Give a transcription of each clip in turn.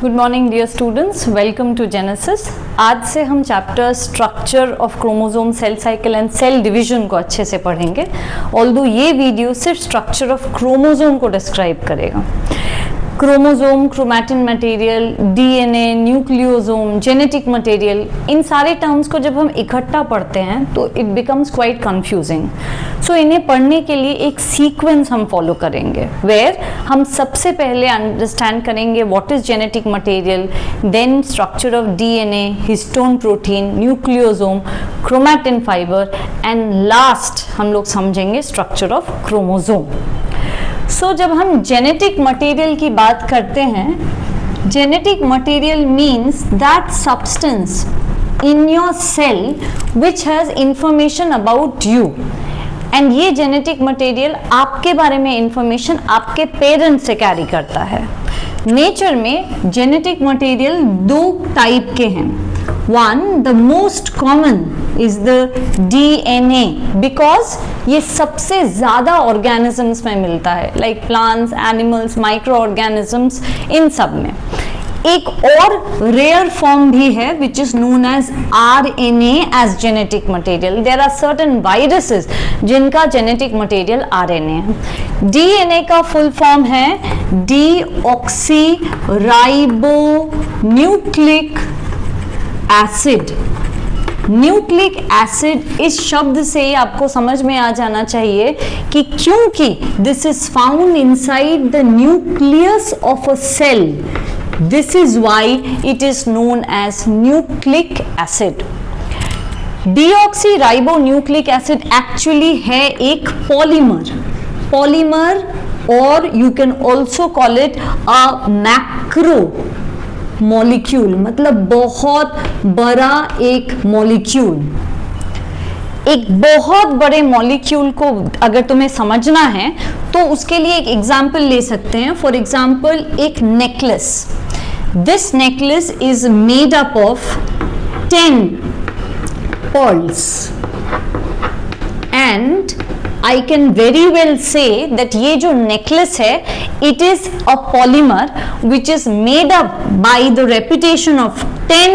Good morning dear students, welcome to Genesis. आज से हम chapter structure of chromosome, cell cycle and cell division को अच्छे से पढ़ेंगे। ऑल्दो ये वीडियो सिर्फ स्ट्रक्चर ऑफ क्रोमोसोम को डिस्क्राइब करेगा। Chromosome, chromatin material, DNA, nucleosome, genetic material, इन सारे टर्म्स को जब हम इकट्ठा पढ़ते हैं तो it becomes quite confusing. So इन्हें पढ़ने के लिए एक सीक्वेंस हम फॉलो करेंगे, वेयर हम सबसे पहले अंडरस्टैंड करेंगे what is genetic material, then structure of DNA, histone protein, nucleosome, chromatin fibre and last हम लोग समझेंगे स्ट्रक्चर ऑफ क्रोमोसोम। सो जब हम जेनेटिक मटेरियल की बात करते हैं, genetic material means that substance in your cell which has information about you. And ये जेनेटिक मटेरियल आपके बारे में इंफॉर्मेशन आपके पेरेंट्स से कैरी करता है। नेचर में जेनेटिक मटेरियल दो टाइप के हैं। One, the most common is the DNA, because ये सबसे ज्यादा ऑर्गेनिजम्स में मिलता है, like plants, animals, micro organisms, इन सब में। एक और रेयर फॉर्म भी है which is known as RNA as genetic material. There are certain viruses जिनका जेनेटिक मटेरियल आरएनए है। डीएनए का फुल फॉर्म है deoxy ribo nucleic acid. Nucleic acid, इस शब्द से आपको समझ में आ जाना चाहिए कि क्योंकि this is found inside the nucleus of a cell, this is why it is known as nucleic acid. Deoxy ribo nucleic acid actually है एक पॉलीमर और you can also call it a macromolecule, मतलब बहुत बड़ा एक molecule. एक बहुत बड़े मॉलिक्यूल को अगर तुम्हें समझना है तो उसके लिए एक एग्जाम्पल ले सकते हैं। फॉर एग्जाम्पल, एक necklace. This necklace is made up of 10 pearls and I can very well say that ये जो नेकलेस है it is a polymer which is made up by the repetition of 10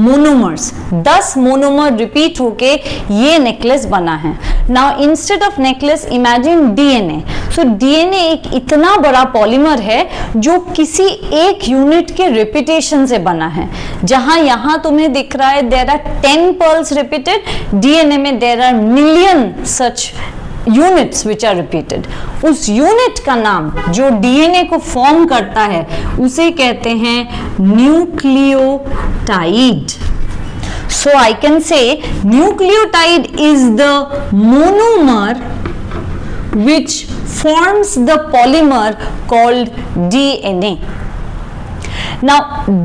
monomers। 10 monomer repeat होके ये necklace बना है। Now instead of necklace imagine DNA। So DNA एक इतना बड़ा पॉलीमर है जो किसी एक यूनिट के रिपीटेशन से बना है। जहां यहां तुम्हें दिख रहा है there are 10 pearls repeated, DNA में there are million such units which are repeated. उस यूनिट का नाम जो डीएनए को फॉर्म करता है उसे कहते हैं nucleotide. So I can say nucleotide is the monomer which forms the polymer called DNA. Now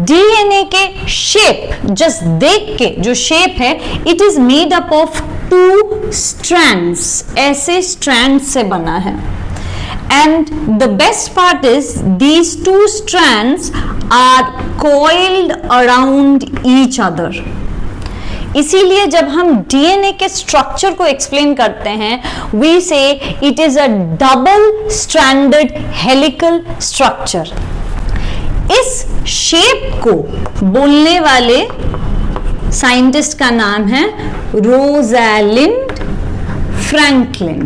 DNA के शेप जस्ट देख के जो शेप है, it is made up of 2 strands, ऐसे strands से बना है। And the best part is these 2 strands are coiled around each other। इसीलिए जब हम डीएनए के स्ट्रक्चर को एक्सप्लेन करते हैं, we say it is a double stranded helical structure। इस शेप को बोलने वाले साइंटिस्ट का नाम है रोज़ैलिंड फ्रैंकलिन।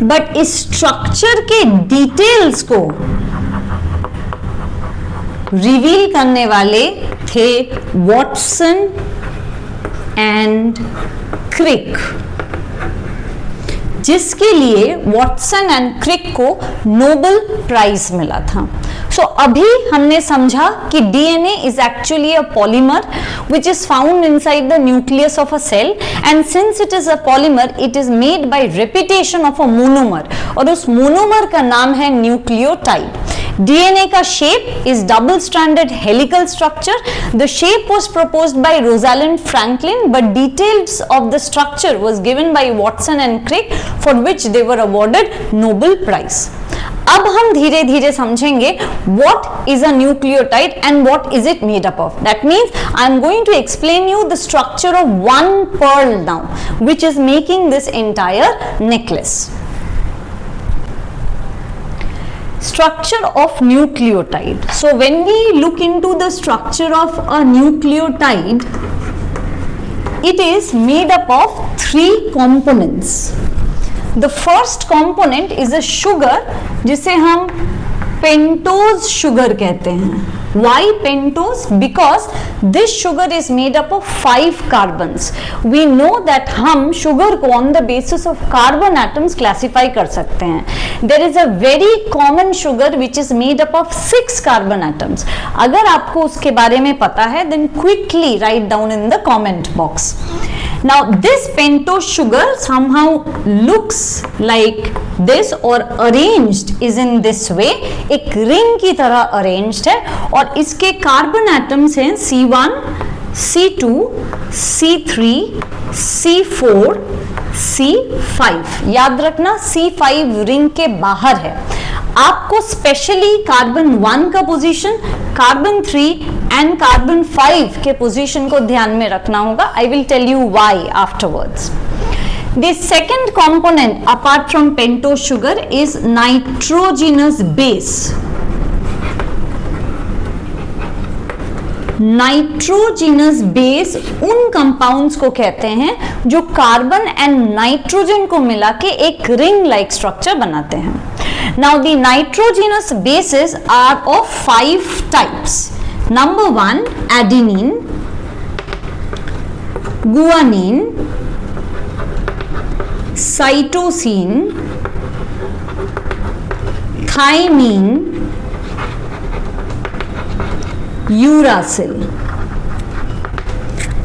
बट इस स्ट्रक्चर के डिटेल्स को रिवील करने वाले थे वॉटसन एंड क्रिक, जिसके लिए वॉटसन एंड क्रिक को नोबेल प्राइज मिला था। सो अभी हमने समझा कि DNA is actually a polymer which is found inside the nucleus of a cell, and since it is a polymer it is made by repetition of a monomer, और उस monomer का नाम है न्यूक्लियोटाइड। डीएनए का shape is double stranded helical structure. The shape was proposed by Rosalind Franklin, but details of the structure was given by Watson and Crick, for which they were awarded Nobel Prize। अब हम धीरे धीरे समझेंगे what is a nucleotide and what is it made up of। That means I am going to explain you the structure of one pearl now, which is making this entire necklace। Structure of nucleotide. So when we look into the structure of a nucleotide, it is made up of 3 components. The first component is a sugar जिसे हम pentose sugar कहते हैं. Why pentose? Because this sugar is made up of 5 carbons. We know that हम sugar को on the basis of carbon atoms classify कर सकते हैं. There is a very common sugar which is made up of 6 carbon atoms. अगर आपको उसके बारे में पता है, then quickly write down in the comment box. Now this pentose sugar somehow looks like this or arranged is in this way. एक ring की तरह arranged है और इसके कार्बन एटम्स हैं C1, C2, C3, C4, C5. याद रखना C5 ring के बाहर है. आपको स्पेशली कार्बन 1 का पोजीशन, कार्बन 3 एंड कार्बन 5 के पोजीशन को ध्यान में रखना होगा. I will tell you why afterwards. The second component apart from pentose sugar is nitrogenous base. Nitrogenous base उन कंपाउंड्स को कहते हैं जो कार्बन एंड नाइट्रोजन को मिला के एक रिंग लाइक स्ट्रक्चर बनाते हैं. Now the nitrogenous bases are of 5 types. Number 1, adenine, guanine, cytosine, thymine, uracil.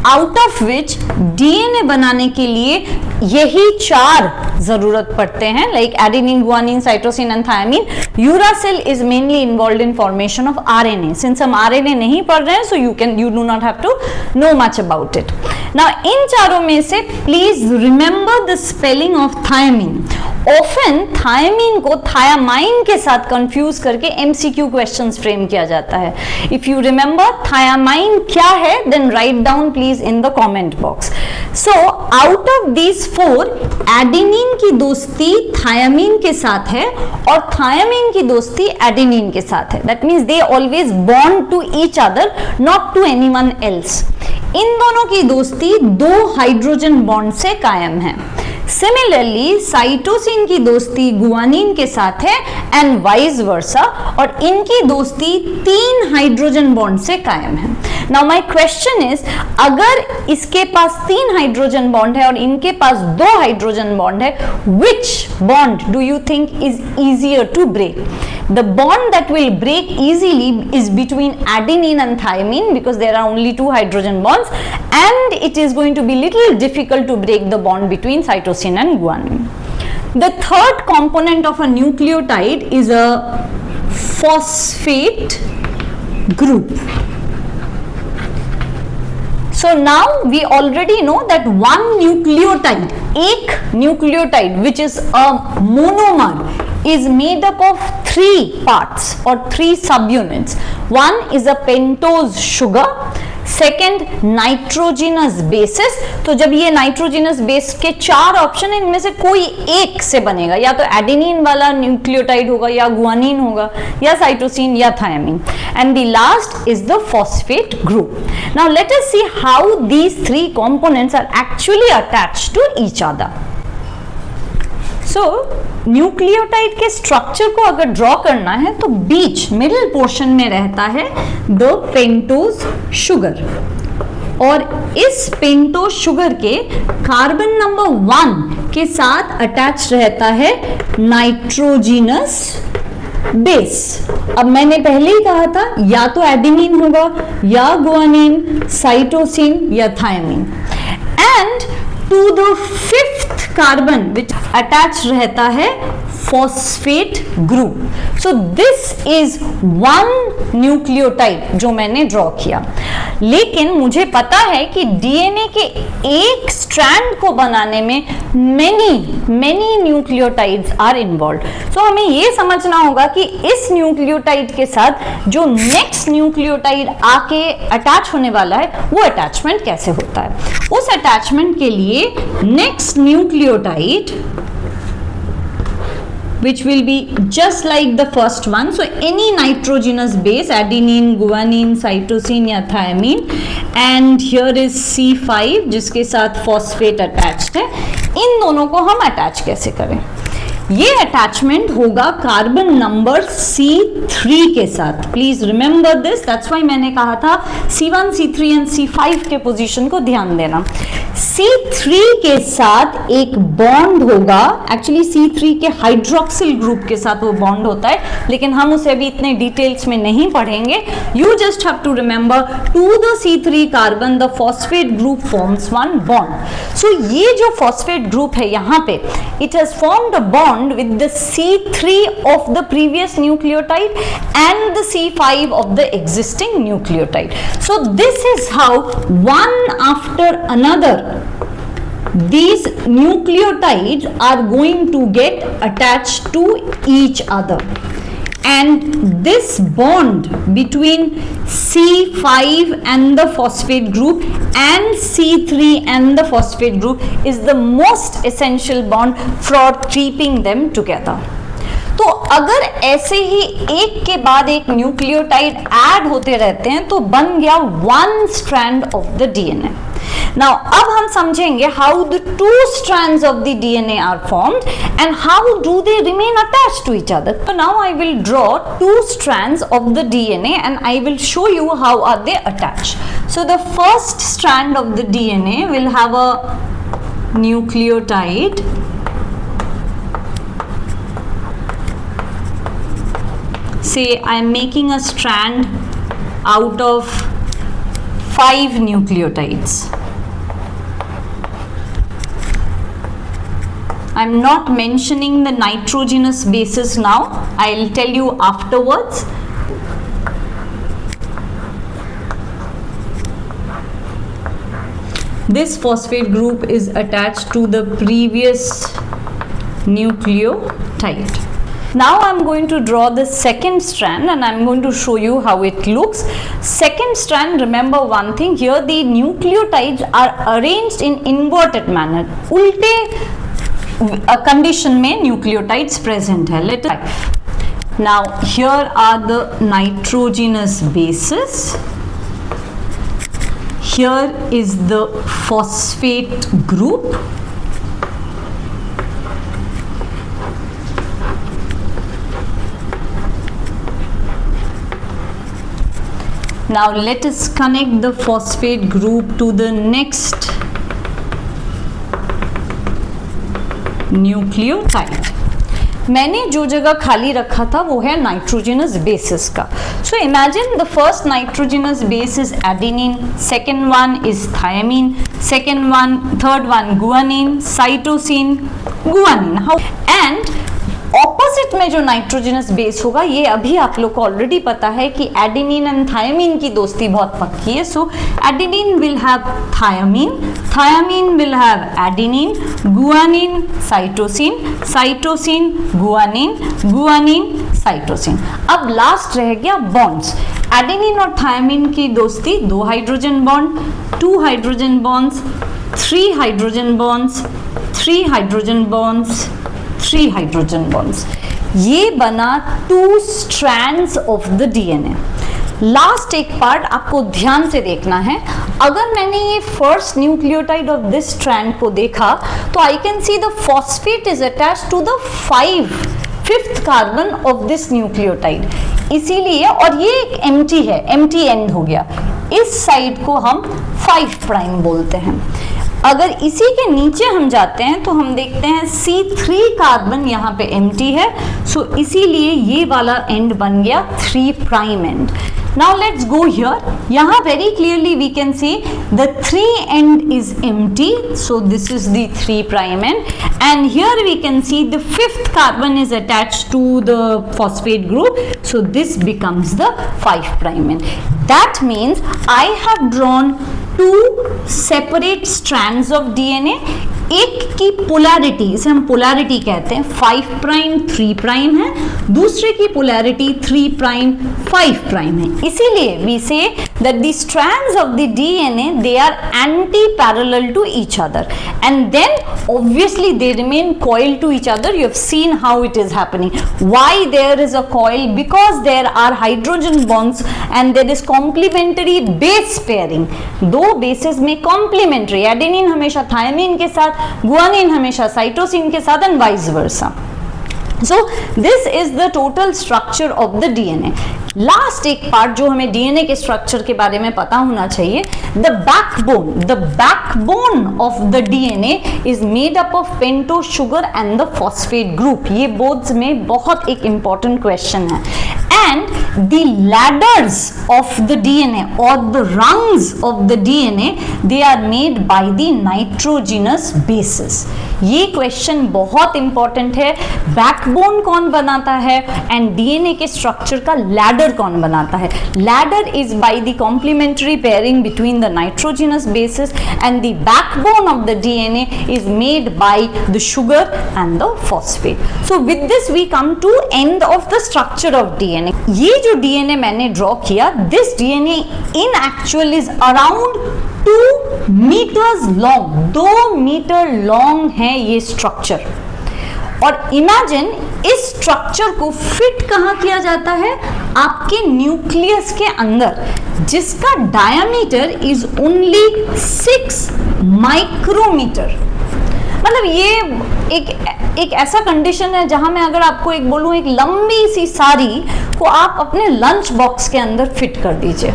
Out of which DNA बनाने के लिए यही 4 जरूरत पड़ते हैं, like adenine, guanine, cytosine and thymine. Uracil is mainly involved in formation of RNA. Since हम RNA नहीं पढ़ रहे हैं, so you do not have to know much about it. Now इन चारों में से please remember the spelling of thymine. Often thiamine को thiamine के साथ confuse करके MCQ questions frame किया जाता है. If you remember thiamine क्या है, then write down please in the comment box. So out of these 4, adenine की दोस्ती thiamine के साथ है और thiamine की दोस्ती adenine के साथ है. That means they always bond to each other, not to anyone else. इन दोनों की दोस्ती 2 हाइड्रोजन बॉन्ड से कायम है. सिमिलरली साइटोसिन की दोस्ती गुआनिन के साथ है एंड वाइस वर्सा, और इनकी दोस्ती 3 हाइड्रोजन बॉन्ड से कायम है. नाउ माय क्वेश्चन इज, अगर इसके पास 3 हाइड्रोजन बॉन्ड है और इनके पास 2 हाइड्रोजन बॉन्ड है, which bond do you think is easier to break? The bond that will break easily is between adenine and thymine because there are only 2 hydrogen bonds, and it is going to be little difficult to break the bond between cytosine and guanine. The third component of a nucleotide is a phosphate group. So now we already know that one nucleotide, एक nucleotide which is a monomer, is made up of 3 parts or 3 subunits. One is a pentose sugar, second nitrogenous basis. तो जब ये nitrogenous base के 4 option है, इनमें से कोई एक से बनेगा, या तो एडेनिन वाला न्यूक्लियोटाइड होगा, या गुआनिन होगा, या साइटोसिन, या thymine. And the last is the phosphate group. Now let us see how these 3 components are actually attached to each other. So nucleotide के स्ट्रक्चर को अगर ड्रॉ करना है तो बीच मिडिल पोर्शन में रहता है द पेंटोज शुगर, और इस पेंटोज शुगर के कार्बन नंबर 1 के साथ अटैच रहता है नाइट्रोजिनस बेस. अब मैंने पहले ही कहा था, या तो एडेनिन होगा, या गुआनिन, साइटोसिन, या thymine. And to the 5th carbon which attached रहता है phosphate group. So this is one nucleotide जो मैंने ड्रॉ किया. लेकिन मुझे पता है कि डीएनए के एक स्ट्रैंड को बनाने में many न्यूक्लियोटाइड्स आर इन्वॉल्व. सो हमें ये समझना होगा कि इस न्यूक्लियोटाइड के साथ जो नेक्स्ट न्यूक्लियोटाइड आके अटैच होने वाला है, वो अटैचमेंट कैसे होता है. उस अटैचमेंट के लिए next nucleotide which will be just like the first one. So any nitrogenous base, adenine, guanine, cytosine या thiamine, and here is C5 जिसके साथ phosphate attached है. इन दोनों को हम attach कैसे करें? ये अटैचमेंट होगा कार्बन नंबर C3 के साथ. Please remember this, that's why मैंने कहा था C1, C3 एंड C5 के पोजीशन को ध्यान देना. C3 के साथ एक बॉन्ड होगा, एक्चुअली C3 के हाइड्रोक्सिल ग्रुप के साथ वो बॉन्ड होता है, लेकिन हम उसे अभी इतने डिटेल्स में नहीं पढ़ेंगे. You just have to remember to the C3 carbon the phosphate group forms one bond. So ये जो फॉस्फेट ग्रुप है यहाँ पे, it has formed a bond with the C3 of the previous nucleotide and the C5 of the existing nucleotide. So this is how one after another these nucleotides are going to get attached to each other, and this bond between C5 and the phosphate group and C3 and the phosphate group is the most essential bond for keeping them together. तो अगर ऐसे ही एक के बाद एक nucleotide add होते रहते हैं तो बन गया one strand of the DNA. Now, अब हम समझेंगे how the two strands of the DNA are formed and how do they remain attached to each other. So now I will draw two strands of the DNA and I will show you how are they attached. So the first strand of the DNA will have a nucleotide. Say I am making a strand out of 5 nucleotides. I'm not mentioning the nitrogenous bases now. I'll tell you afterwards. This phosphate group is attached to the previous nucleotide. Now I'm going to draw the second strand and I'm going to show you how it looks. Second strand, remember one thing, here the nucleotides are arranged in inverted manner. उल्टे condition में nucleotides present है. Let us. Now here are the nitrogenous bases. Here is the phosphate group. Now let us connect the phosphate group to the next nucleotide. मैंने जो जगह खाली रखा था वो है नाइट्रोजनस बेसिस का. So imagine the first nitrogenous base is adenine, second one is thymine, second one, third one guanine, cytosine, guanine. How and opposite में जो नाइट्रोजनस बेस होगा, ये अभी आप लोग को ऑलरेडी पता है कि एडेनिन एंड थायमीन की दोस्ती बहुत पक्की है. So adenine will have thymine, thymine will have adenine, guanine cytosine, cytosine guanine, guanine cytosine. अब लास्ट रह गया बॉन्ड्स. एडेनिन और थायमीन की दोस्ती 2 hydrogen bond, 2 hydrogen bonds, 3 hydrogen bonds, 3 hydrogen bonds, 3 hydrogen bonds. ये बना 2 strands of the DNA. Last एक part आपको ध्यान से देखना है. अगर मैंने ये first nucleotide of this strand को देखा तो आई can see the phosphate is attached to the 5th carbon of this nucleotide. इसीलिए, और ये एक एम्प्टी है, एम्प्टी एंड हो गया. इस साइड को हम 5 प्राइम बोलते हैं. अगर इसी के नीचे हम जाते हैं तो हम देखते हैं C3 कार्बन यहाँ पे एम्प्टी है. सो इसीलिए ये वाला एंड बन गया 3 prime and. Now let's go here. यहाँ very clearly we can see the 3 end is empty. So this is the 3 prime end. And here we can see the 5th carbon is attached to the phosphate group. So this becomes the 5 prime end. That means I have drawn 2 separate strands of DNA. एक की polarity, इसे हम polarity कहते हैं, 5 prime 3 prime है, दूसरे की polarity 3 prime 5 prime है। इसीलिए we say that the strands of the DNA they are antiparallel to each other and then obviously they remain coiled to each other. You have seen how it is happening. Why there is a coil? Because there are hydrogen bonds and there is complementary base pairing. दो bases में complementary, adenine हमेशा thiamine के साथ, guanine हमेशा cytosine के साथ and vice versa. So this is the total structure of the DNA. Last एक part जो हमें डीएनए के स्ट्रक्चर के बारे में पता होना चाहिए, the backbone of the DNA is made up of pentose sugar and the phosphate group. ये बोर्ड्स में बहुत एक इंपॉर्टेंट क्वेश्चन है। And the ladders of the DNA और the rungs of the DNA they are made by the nitrogenous bases. ये question बहुत important है। Backbone कौन बनाता है एंड डीएनए के स्ट्रक्चर का लैडर कौन बनाता है? Ladder is by the complementary pairing between the nitrogenous bases and the backbone of the DNA is made by the sugar and the phosphate. So with this we come to end of the structure of DNA. ये जो DNA मैंने draw किया, this DNA in actual is around 2 metres long, 2 metre long है ये structure. और imagine इस structure को fit कहाँ किया जाता है? आपके न्यूक्लियस के अंदर, जिसका डायमीटर इज ओनली 6 माइक्रोमीटर। मतलब ये एक ऐसा कंडीशन है जहां मैं अगर आपको एक बोलूं, एक लंबी सी साड़ी को आप अपने लंच बॉक्स के अंदर फिट कर दीजिए।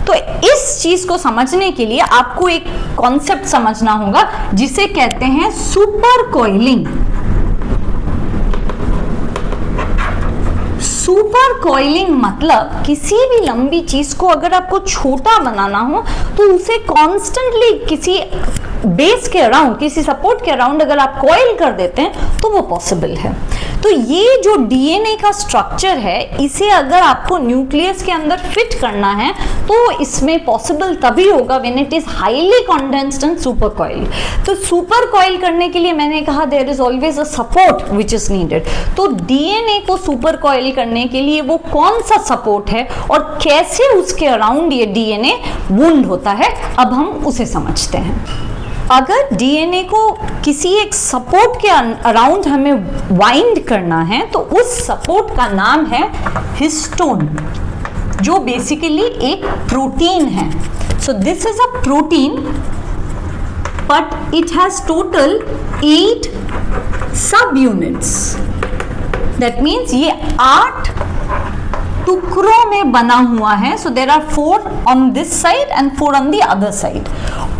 तो इस चीज को समझने के लिए आपको एक कॉन्सेप्ट समझना होगा जिसे कहते हैं सुपर कॉइलिंग। सुपर कॉइलिंग मतलब किसी भी लंबी चीज को अगर आपको छोटा बनाना हो तो उसे कॉन्स्टेंटली किसी बेस के अराउंड, किसी सपोर्ट के अराउंड अगर आप कॉइल कर देते हैं तो वो पॉसिबल है। तो ये जो डीएनए का स्ट्रक्चर है, इसे अगर आपको न्यूक्लियस के अंदर फिट करना है तो इसमें पॉसिबल तभी होगा when it is highly condensed and super coiled. तो सुपर कॉइल करने के लिए मैंने कहा there is always a support which is needed. तो डीएनए को सुपर कॉइल करने के लिए वो कौन सा सपोर्ट है और कैसे उसके अराउंड ये डीएनए वुंड होता है, अब हम उसे समझते हैं। अगर डीएनए को किसी एक सपोर्ट के अराउंड हमें वाइंड करना है तो उस सपोर्ट का नाम है हिस्टोन, जो बेसिकली एक प्रोटीन है। So this is a protein but it has total 8 सब यूनिट्स। दैट मीन्स ये 8 टुकड़ों में बना हुआ है। So there are 4 on this side and 4 on the other side.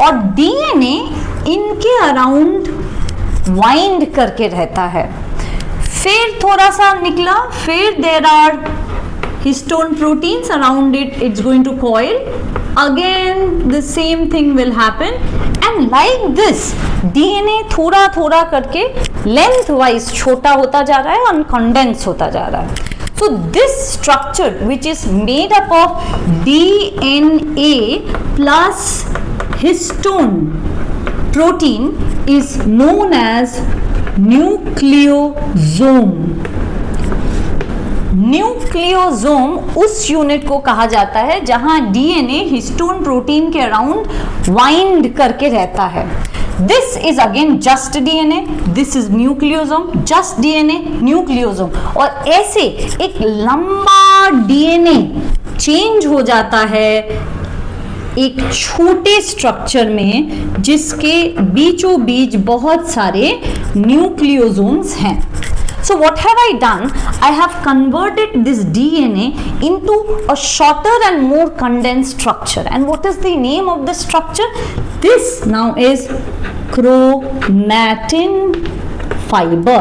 और डीएनए इनके अराउंड वाइंड करके रहता है। फिर थोड़ा सा निकला, फिर there are histone proteins around it, it's going to coil again, the same thing will happen and like this DNA थोड़ा थोड़ा करके लेंथ वाइज छोटा होता जा रहा है और कंडेंस होता जा रहा है। So this structure which is made up of DNA plus histone protein is known as nucleosome. Nucleosome उस यूनिट को कहा जाता है जहां डीएनए हिस्टोन प्रोटीन के अराउंड वाइंड करके रहता है। This is again just DNA, this is nucleosome, just DNA, nucleosome। और ऐसे एक लंबा डीएनए चेंज हो जाता है एक छोटे स्ट्रक्चर में जिसके बीचों बीच बहुत सारे न्यूक्लियोसोम्स हैं। So what have I done? I have converted this DNA into a shorter and more condensed structure. And what is the name of the structure? This now is chromatin fiber.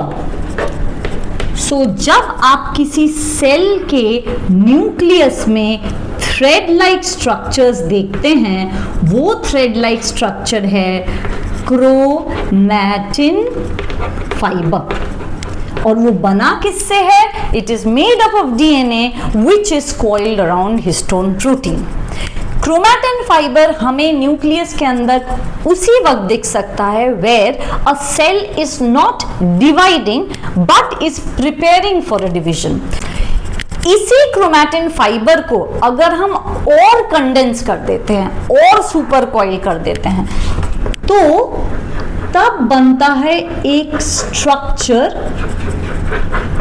So जब आप किसी cell के nucleus में thread like structures देखते हैं, वो thread like structure है chromatin fibre. और वो बना किससे है? It is made up of DNA which is coiled around histone protein. Chromatin fibre हमें न्यूक्लियस के अंदर उसी वक्त दिख सकता है where a cell is not dividing but is preparing for a division. इसी क्रोमैटिन फाइबर को अगर हम और कंडेंस कर देते हैं और सुपर कॉइल कर देते हैं तो तब बनता है एक structure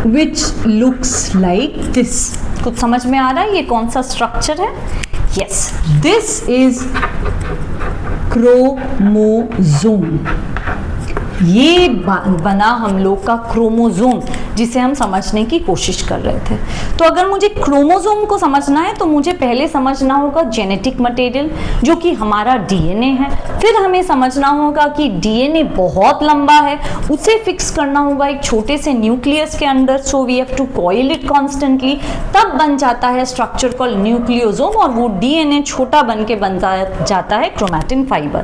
which looks like this. कुछ समझ में आ रहा है ये कौन सा स्ट्रक्चर है? Yes, this is chromosome. ये बना हम लोग का क्रोमोसोम जिसे हम समझने की कोशिश कर रहे थे। तो अगर मुझे क्रोमोसोम को समझना है तो मुझे पहले समझना होगा जेनेटिक मटेरियल जो कि हमारा डीएनए है। फिर हमें समझना होगा कि डीएनए बहुत लंबा है, उसे फिक्स करना होगा एक छोटे से न्यूक्लियस के अंदर, so we have to coil it constantly. तब बन जाता है स्ट्रक्चर कॉल्ड न्यूक्लियोसोम और वो डीएनए छोटा बन के बन जाता है क्रोमैटिन फाइबर।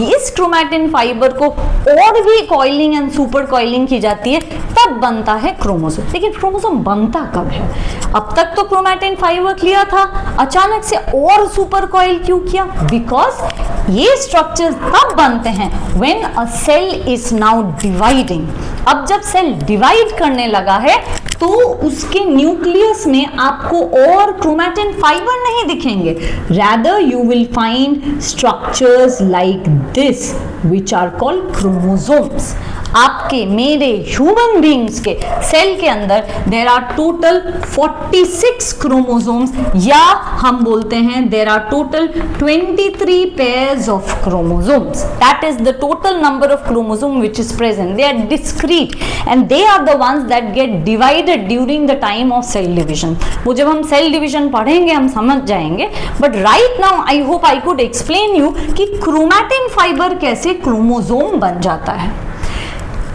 इस क्रोमैटिन फाइबर को और भी कॉइलिंग एंड सुपर कॉइलिंग की जाती है तब बनता है क्रोमोसोम। लेकिन क्रोमोसोम बनता कब है? अब तक तो क्रोमैटिन फाइबर क्लियर था, अचानक से और सुपर कॉइल क्यों किया? बिकॉज ये स्ट्रक्चर तब बनते हैं when a cell is now dividing. अब जब सेल डिवाइड करने लगा है तो उसके न्यूक्लियस में आपको और क्रोमैटिन फाइबर नहीं दिखेंगे, rather you will find structures like this which are called chromosomes. आपके मेरे ह्यूमन बींग्स के सेल के अंदर देर आर टोटल 46 क्रोमोसोम्स, या हम बोलते हैं there are total 23 pairs of chromosomes. That is the total number of chromosome which is present. They are discrete and they are the ones that get divided during the time of cell division. वो जब हम cell division पढ़ेंगे हम समझ जाएंगे, but right now I hope I could explain you कि chromatin fibre कैसे chromosome बन जाता है।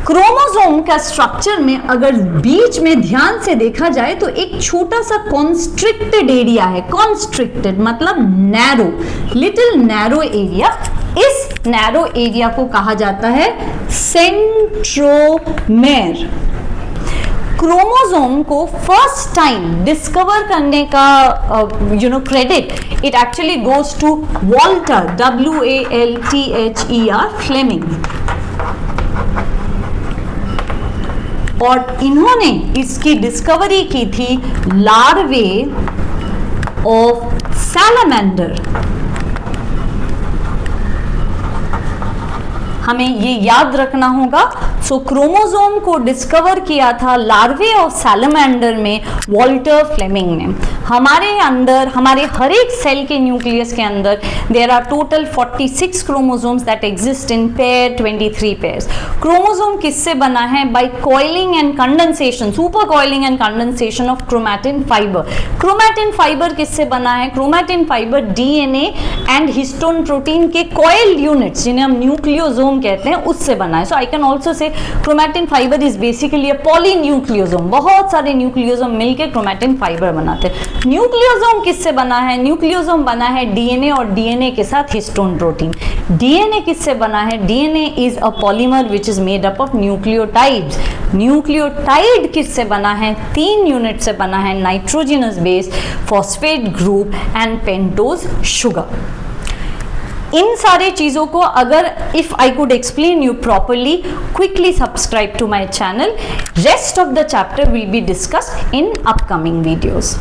क्रोमोसोम का स्ट्रक्चर में अगर बीच में ध्यान से देखा जाए तो एक छोटा सा कॉन्स्ट्रिक्टेड एरिया है। कॉन्स्ट्रिक्टेड मतलब नैरो, लिटिल नैरो एरिया। इस नैरो एरिया को कहा जाता है सेंट्रोमेर। क्रोमोसोम को फर्स्ट टाइम डिस्कवर करने का credit it actually goes to Walter, WALTHER Flemming. और इन्होंने इसकी डिस्कवरी की थी लार्वे ऑफ सैलमेंडर। हमें ये याद रखना होगा। सो क्रोमोसोम को डिस्कवर किया था लार्वे ऑफ सैलमेंडर में वॉल्टर फ्लेमिंग ने। हमारे अंदर, हमारे हर एक सेल के न्यूक्लियस के अंदर there are total 46 chromosomes that exist in pair, 23 pairs. Chromosome किससे बना है? By coiling and condensation, super coiling and condensation of chromatin fibre. Chromatin fibre किससे बना है? Chromatin fibre DNA and histone protein के कॉइल्ड यूनिट्स जिन्हें हम nucleosome कहते हैं उससे बना है। So I can also say chromatin fibre is basically a polynucleosome. बहुत सारे न्यूक्लियोसोम मिलकर क्रोमैटिन फाइबर बनाते हैं। न्यूक्लियोसोम किससे बना है? न्यूक्लियोसोम बना है डीएनए और डीएनए के साथ हिस्टोन प्रोटीन। डीएनए किससे बना है? DNA is a polymer which is made up of nucleotides. Nucleotide किससे बना है? 3 यूनिट से बना है, nitrogenous base, phosphate group and pentose sugar. इन सारे चीजों को अगर if I could explain you properly, quickly subscribe to my channel. Rest of the chapter will be discussed in upcoming videos.